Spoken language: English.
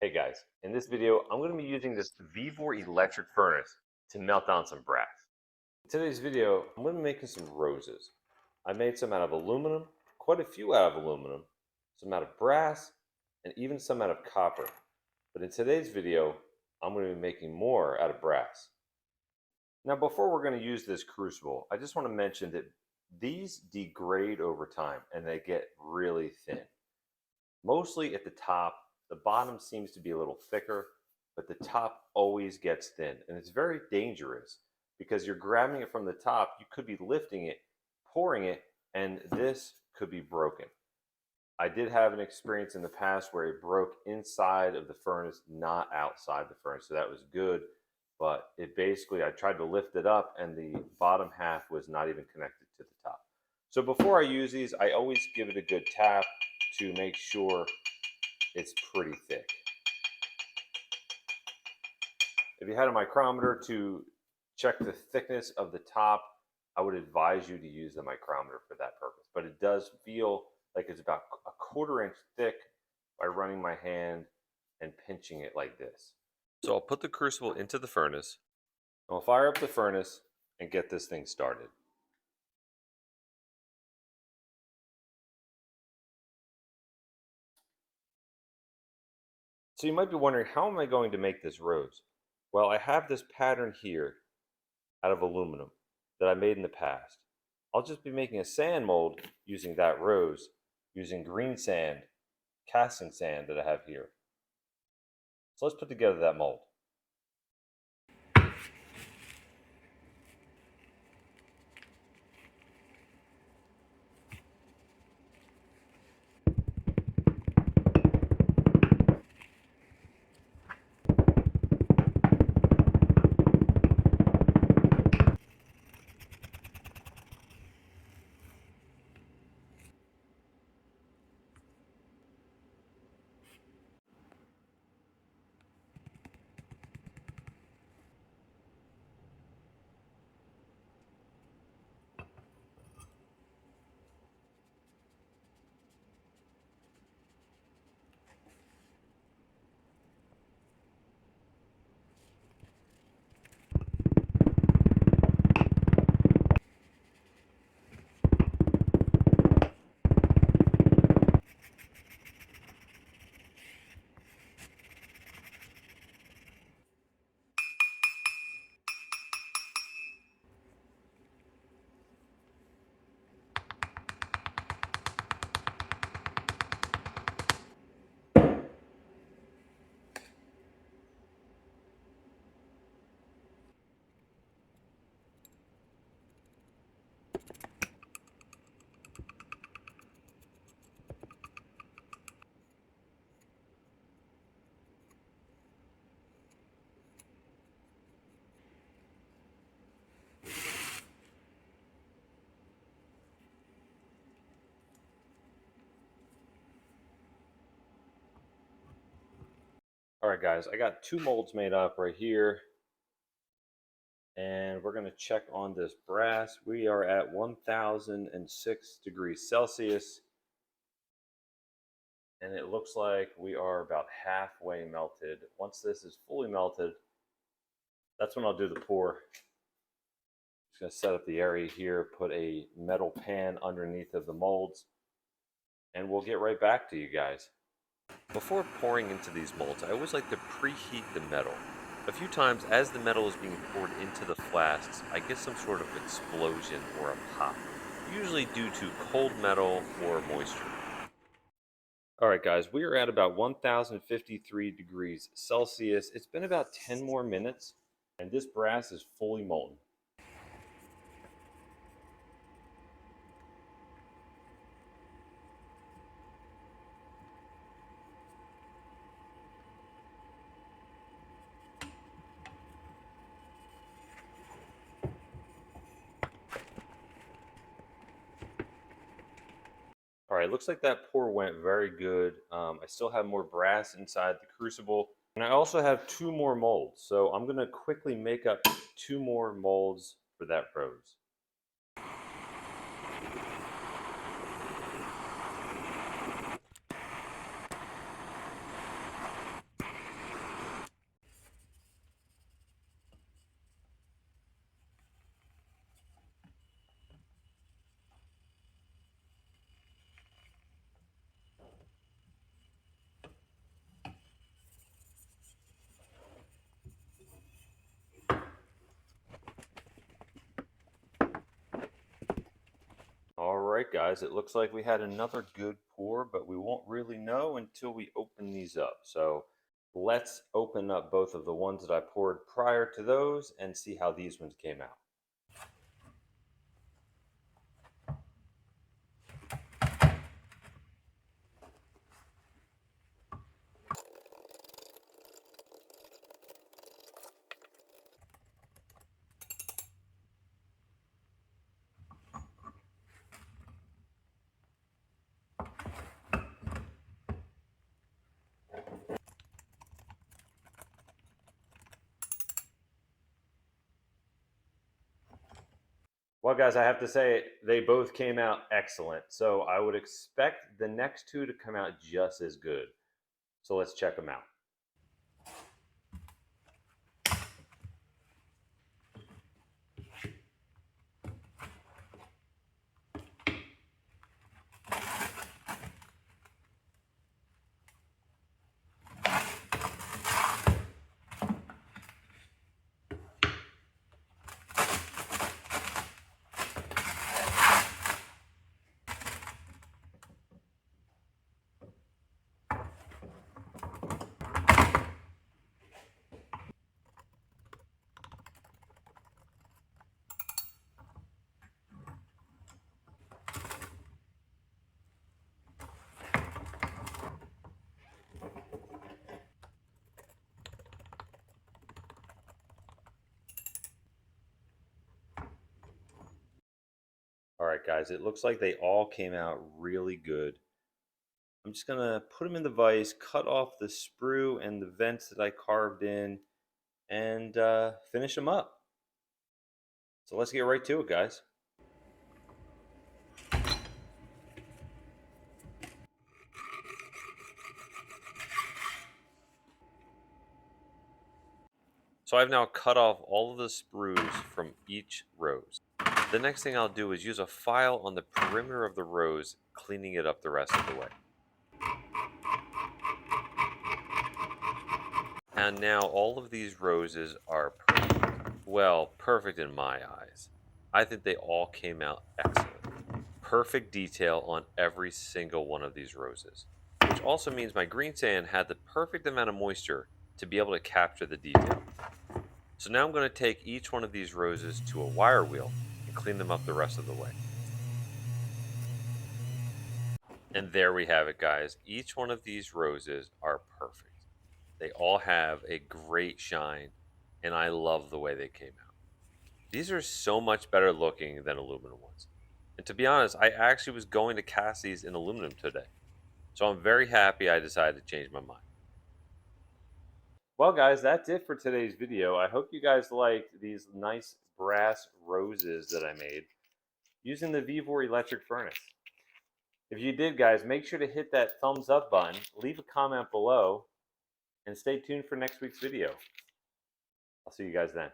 Hey guys, in this video, I'm going to be using this Vevor electric furnace to melt down some brass. In today's video, I'm going to be making some roses. I made some out of aluminum, quite a few out of aluminum, some out of brass, and even some out of copper. But in today's video, I'm going to be making more out of brass. Now, before we're going to use this crucible, I just want to mention that these degrade over time and they get really thin. Mostly at the top. The bottom seems to be a little thicker, but the top always gets thin. And it's very dangerous because you're grabbing it from the top. You could be lifting it, pouring it, and this could be broken. I did have an experience in the past where it broke inside of the furnace, not outside the furnace. So that was good. But it basically, I tried to lift it up and the bottom half was not even connected to the top. So before I use these, I always give it a good tap to make sure it's pretty thick. If you had a micrometer to check the thickness of the top, I would advise you to use the micrometer for that purpose. But it does feel like it's about a 1/4 inch thick by running my hand and pinching it like this. So I'll put the crucible into the furnace. I'll fire up the furnace and get this thing started. So you might be wondering, how am I going to make this rose? Well, I have this pattern here out of aluminum that I made in the past. I'll just be making a sand mold using that rose, using green sand, casting sand that I have here. So let's put together that mold. All right, guys, I got 2 molds made up right here. And we're going to check on this brass. We are at 1006 degrees Celsius. And it looks like we are about halfway melted. Once this is fully melted, that's when I'll do the pour. Just going to set up the area here, put a metal pan underneath of the molds, and we'll get right back to you guys. Before pouring into these molds, I always like to preheat the metal. A few times as the metal is being poured into the flasks, I get some sort of explosion or a pop, usually due to cold metal or moisture. Alright guys, we are at about 1053 degrees Celsius. It's been about 10 more minutes, and this brass is fully molten. All right, looks like that pour went very good. I still have more brass inside the crucible. And I also have 2 more molds. So I'm going to quickly make up 2 more molds for that rose. right, guys, it looks like we had another good pour, but we won't really know until we open these up. So let's open up both of the ones that I poured prior to those and see how these ones came out. Well, guys, I have to say they both came out excellent. So I would expect the next two to come out just as good. So let's check them out. All right, guys, it looks like they all came out really good. I'm just gonna put them in the vise, cut off the sprue and the vents that I carved in, and finish them up. So let's get right to it, guys. So I've now cut off all of the sprues from each rose. The next thing I'll do is use a file on the perimeter of the rose, cleaning it up the rest of the way. And now all of these roses are perfect. Well, perfect in my eyes. I think they all came out excellent. Perfect detail on every single one of these roses, which also means my green sand had the perfect amount of moisture to be able to capture the detail. So now I'm going to take each one of these roses to a wire wheel and clean them up the rest of the way. And there we have it, guys. Each one of these roses are perfect. They all have a great shine, and I love the way they came out. These are so much better looking than aluminum ones. And to be honest, I actually was going to cast these in aluminum today. So I'm very happy I decided to change my mind. Well, guys, that's it for today's video. I hope you guys liked these nice brass roses that I made using the Vevor electric furnace. If you did, guys, make sure to hit that thumbs up button, leave a comment below, and stay tuned for next week's video. I'll see you guys then.